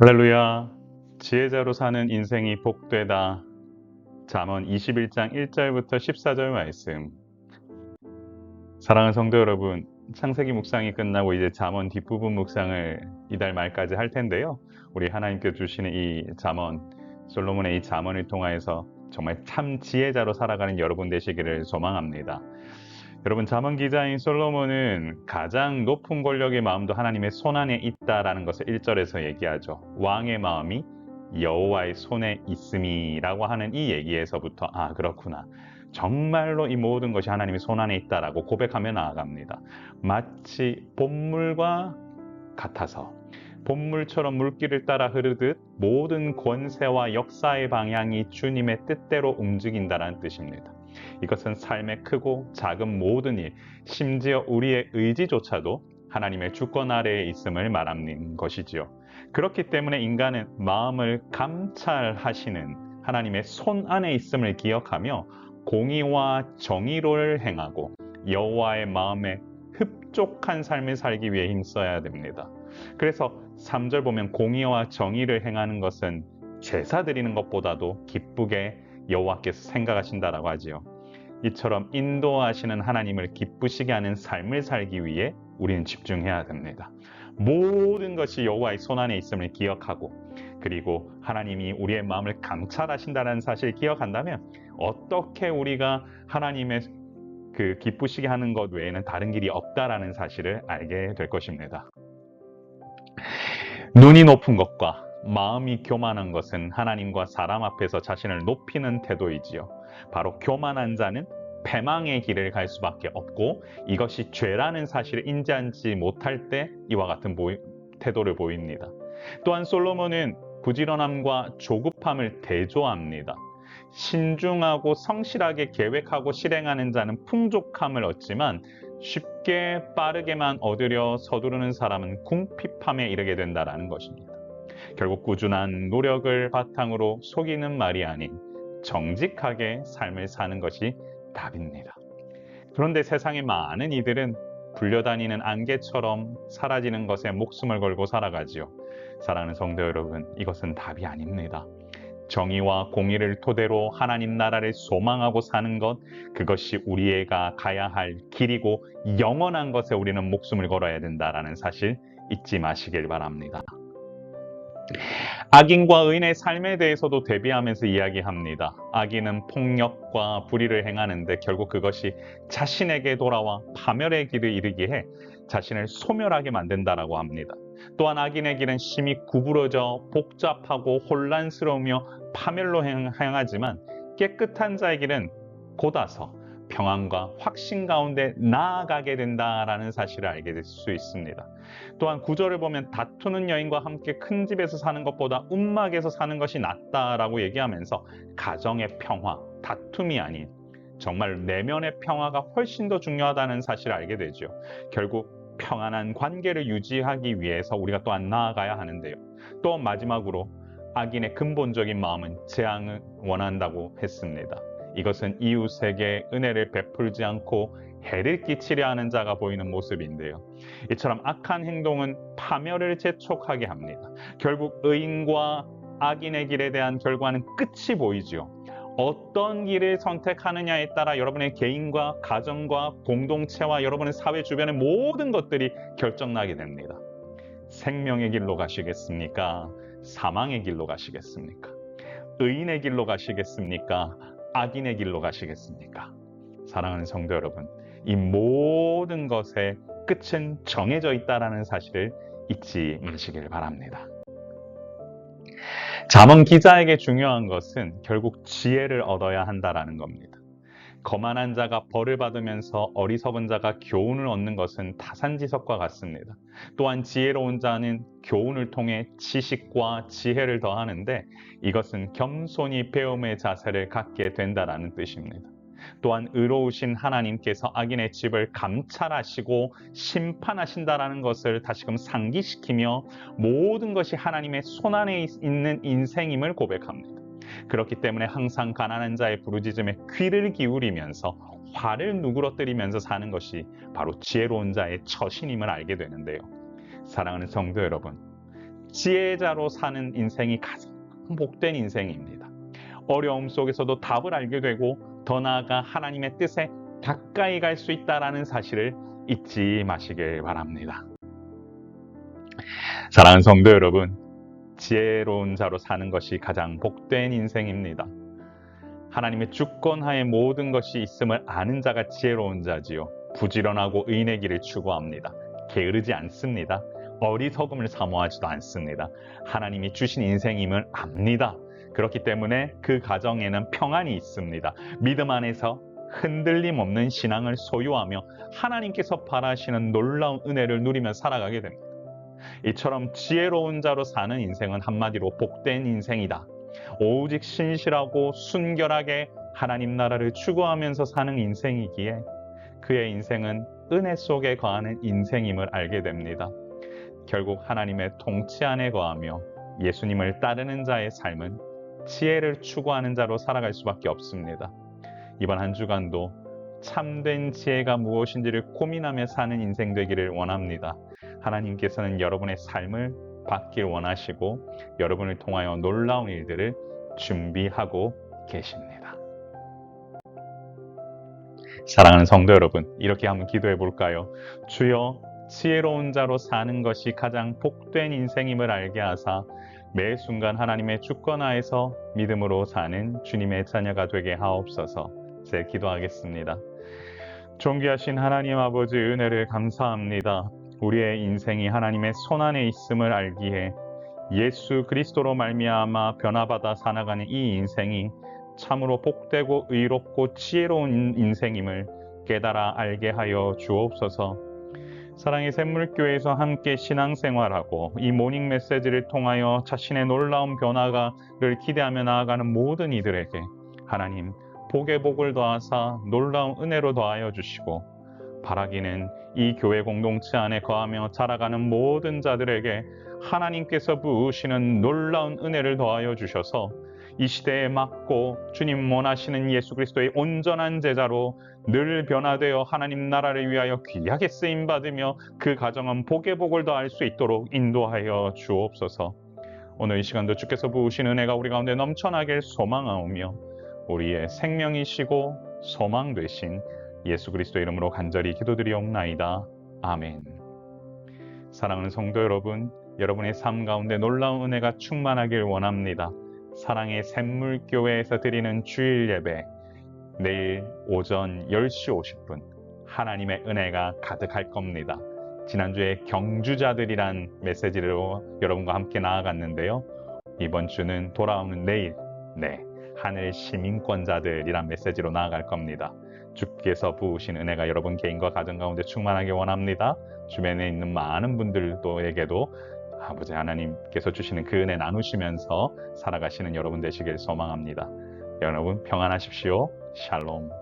할렐루야. 지혜자로 사는 인생이 복되다. 잠언 21장 1절부터 14절 말씀. 사랑하는 성도 여러분, 창세기 묵상이 끝나고 이제 잠언 뒷부분 묵상을 이달 말까지 할 텐데요. 우리 하나님께서 주시는 이 잠언, 솔로몬의 이 잠언을 통하여서 정말 참 지혜자로 살아가는 여러분 되시기를 소망합니다. 여러분, 잠언 기자인 솔로몬은 가장 높은 권력의 마음도 하나님의 손안에 있다라는 것을 1절에서 얘기하죠. 왕의 마음이 여호와의 손에 있음이라고 하는 이 얘기에서부터 그렇구나. 정말로 이 모든 것이 하나님의 손안에 있다라고 고백하며 나아갑니다. 마치 봇물과 같아서 봇물처럼 물길을 따라 흐르듯 모든 권세와 역사의 방향이 주님의 뜻대로 움직인다는 뜻입니다. 이것은 삶의 크고 작은 모든 일, 심지어 우리의 의지조차도 하나님의 주권 아래에 있음을 말하는 것이지요. 그렇기 때문에 인간은 마음을 감찰하시는 하나님의 손 안에 있음을 기억하며 공의와 정의를 행하고 여호와의 마음에 흡족한 삶을 살기 위해 힘써야 됩니다. 그래서 3절 보면 공의와 정의를 행하는 것은 제사 드리는 것보다도 기쁘게 여호와께서 생각하신다라고 하지요. 이처럼 인도하시는 하나님을 기쁘시게 하는 삶을 살기 위해 우리는 집중해야 됩니다. 모든 것이 여호와의 손안에 있음을 기억하고, 그리고 하나님이 우리의 마음을 감찰하신다는 사실을 기억한다면 어떻게 우리가 하나님의 그 기쁘시게 하는 것 외에는 다른 길이 없다라는 사실을 알게 될 것입니다. 눈이 높은 것과 마음이 교만한 것은 하나님과 사람 앞에서 자신을 높이는 태도이지요. 바로 교만한 자는 패망의 길을 갈 수밖에 없고, 이것이 죄라는 사실을 인지하지 못할 때 이와 같은 태도를 보입니다. 또한 솔로몬은 부지런함과 조급함을 대조합니다. 신중하고 성실하게 계획하고 실행하는 자는 풍족함을 얻지만 쉽게 빠르게만 얻으려 서두르는 사람은 궁핍함에 이르게 된다는 것입니다. 결국 꾸준한 노력을 바탕으로 속이는 말이 아닌 정직하게 삶을 사는 것이 답입니다. 그런데 세상의 많은 이들은 굴려다니는 안개처럼 사라지는 것에 목숨을 걸고 살아가지요. 사랑하는 성도 여러분, 이것은 답이 아닙니다. 정의와 공의를 토대로 하나님 나라를 소망하고 사는 것, 그것이 우리가 가야 할 길이고 영원한 것에 우리는 목숨을 걸어야 된다는 사실 잊지 마시길 바랍니다. 악인과 의인의 삶에 대해서도 대비하면서 이야기합니다. 악인은 폭력과 불의를 행하는데 결국 그것이 자신에게 돌아와 파멸의 길을 이르게 자신을 소멸하게 만든다라고 합니다. 또한 악인의 길은 심히 구부러져 복잡하고 혼란스러우며 파멸로 향하지만 깨끗한 자의 길은 곧아서 평안과 확신 가운데 나아가게 된다라는 사실을 알게 될 수 있습니다. 또한 구절을 보면 다투는 여인과 함께 큰 집에서 사는 것보다 움막에서 사는 것이 낫다라고 얘기하면서 가정의 평화, 다툼이 아닌 정말 내면의 평화가 훨씬 더 중요하다는 사실을 알게 되죠. 결국 평안한 관계를 유지하기 위해서 우리가 또한 나아가야 하는데요. 또 마지막으로 악인의 근본적인 마음은 재앙을 원한다고 했습니다. 이것은 이웃에게 은혜를 베풀지 않고 해를 끼치려 하는 자가 보이는 모습인데요. 이처럼 악한 행동은 파멸을 재촉하게 합니다. 결국 의인과 악인의 길에 대한 결과는 끝이 보이죠. 어떤 길을 선택하느냐에 따라 여러분의 개인과 가정과 공동체와 여러분의 사회 주변의 모든 것들이 결정나게 됩니다. 생명의 길로 가시겠습니까? 사망의 길로 가시겠습니까? 의인의 길로 가시겠습니까? 악인의 길로 가시겠습니까? 사랑하는 성도 여러분, 이 모든 것의 끝은 정해져 있다는 사실을 잊지 마시길 바랍니다. 잠언 기자에게 중요한 것은 결국 지혜를 얻어야 한다는 겁니다. 거만한 자가 벌을 받으면서 어리석은 자가 교훈을 얻는 것은 타산지석과 같습니다. 또한 지혜로운 자는 교훈을 통해 지식과 지혜를 더하는데 이것은 겸손히 배움의 자세를 갖게 된다는 뜻입니다. 또한 의로우신 하나님께서 악인의 집을 감찰하시고 심판하신다는 것을 다시금 상기시키며 모든 것이 하나님의 손안에 있는 인생임을 고백합니다. 그렇기 때문에 항상 가난한 자의 부르짖음에 귀를 기울이면서 화를 누그러뜨리면서 사는 것이 바로 지혜로운 자의 처신임을 알게 되는데요. 사랑하는 성도 여러분, 지혜자로 사는 인생이 가장 복된 인생입니다. 어려움 속에서도 답을 알게 되고 더 나아가 하나님의 뜻에 가까이 갈 수 있다는 사실을 잊지 마시길 바랍니다. 사랑하는 성도 여러분, 지혜로운 자로 사는 것이 가장 복된 인생입니다. 하나님의 주권하에 모든 것이 있음을 아는 자가 지혜로운 자지요. 부지런하고 의인의 길을 추구합니다. 게으르지 않습니다. 어리석음을 사모하지도 않습니다. 하나님이 주신 인생임을 압니다. 그렇기 때문에 그 가정에는 평안이 있습니다. 믿음 안에서 흔들림 없는 신앙을 소유하며 하나님께서 바라시는 놀라운 은혜를 누리며 살아가게 됩니다. 이처럼 지혜로운 자로 사는 인생은 한마디로 복된 인생이다. 오직 신실하고 순결하게 하나님 나라를 추구하면서 사는 인생이기에 그의 인생은 은혜 속에 거하는 인생임을 알게 됩니다. 결국 하나님의 통치 안에 거하며 예수님을 따르는 자의 삶은 지혜를 추구하는 자로 살아갈 수밖에 없습니다. 이번 한 주간도 참된 지혜가 무엇인지를 고민하며 사는 인생 되기를 원합니다. 하나님께서는 여러분의 삶을 받길 원하시고 여러분을 통하여 놀라운 일들을 준비하고 계십니다. 사랑하는 성도 여러분, 이렇게 한번 기도해 볼까요? 주여, 지혜로운 자로 사는 것이 가장 복된 인생임을 알게 하사 매 순간 하나님의 주권하에서 믿음으로 사는 주님의 자녀가 되게 하옵소서. 제 기도하겠습니다. 존귀하신 하나님 아버지, 은혜를 감사합니다. 우리의 인생이 하나님의 손안에 있음을 알기에 예수 그리스도로 말미암아 변화받아 살아가는 이 인생이 참으로 복되고 의롭고 지혜로운 인생임을 깨달아 알게 하여 주옵소서. 사랑의 샘물교회에서 함께 신앙생활하고 이 모닝 메시지를 통하여 자신의 놀라운 변화를 기대하며 나아가는 모든 이들에게 하나님 복의 복을 더하사 놀라운 은혜로 더하여 주시고, 바라기는 이 교회 공동체 안에 거하며 자라가는 모든 자들에게 하나님께서 부으시는 놀라운 은혜를 더하여 주셔서 이 시대에 맞고 주님 원하시는 예수 그리스도의 온전한 제자로 늘 변화되어 하나님 나라를 위하여 귀하게 쓰임받으며 그 가정은 복의 복을 더할 수 있도록 인도하여 주옵소서. 오늘 이 시간도 주께서 부으신 은혜가 우리 가운데 넘쳐나길 소망하오며 우리의 생명이시고 소망 되신 예수 그리스도 이름으로 간절히 기도드리옵나이다. 아멘. 사랑하는 성도 여러분, 여러분의 삶 가운데 놀라운 은혜가 충만하길 원합니다. 사랑의 샘물교회에서 드리는 주일 예배, 내일 오전 10시 50분 하나님의 은혜가 가득할 겁니다. 지난주에 경주자들이란 메시지로 여러분과 함께 나아갔는데요. 이번 주는 돌아오는 내일, 하늘 시민권자들이란 메시지로 나아갈 겁니다. 주께서 부으신 은혜가 여러분 개인과 가정 가운데 충만하게 원합니다. 주변에 있는 많은 분들에게도 아버지 하나님께서 주시는 그 은혜 나누시면서 살아가시는 여러분 되시길 소망합니다. 여러분 평안하십시오. 샬롬.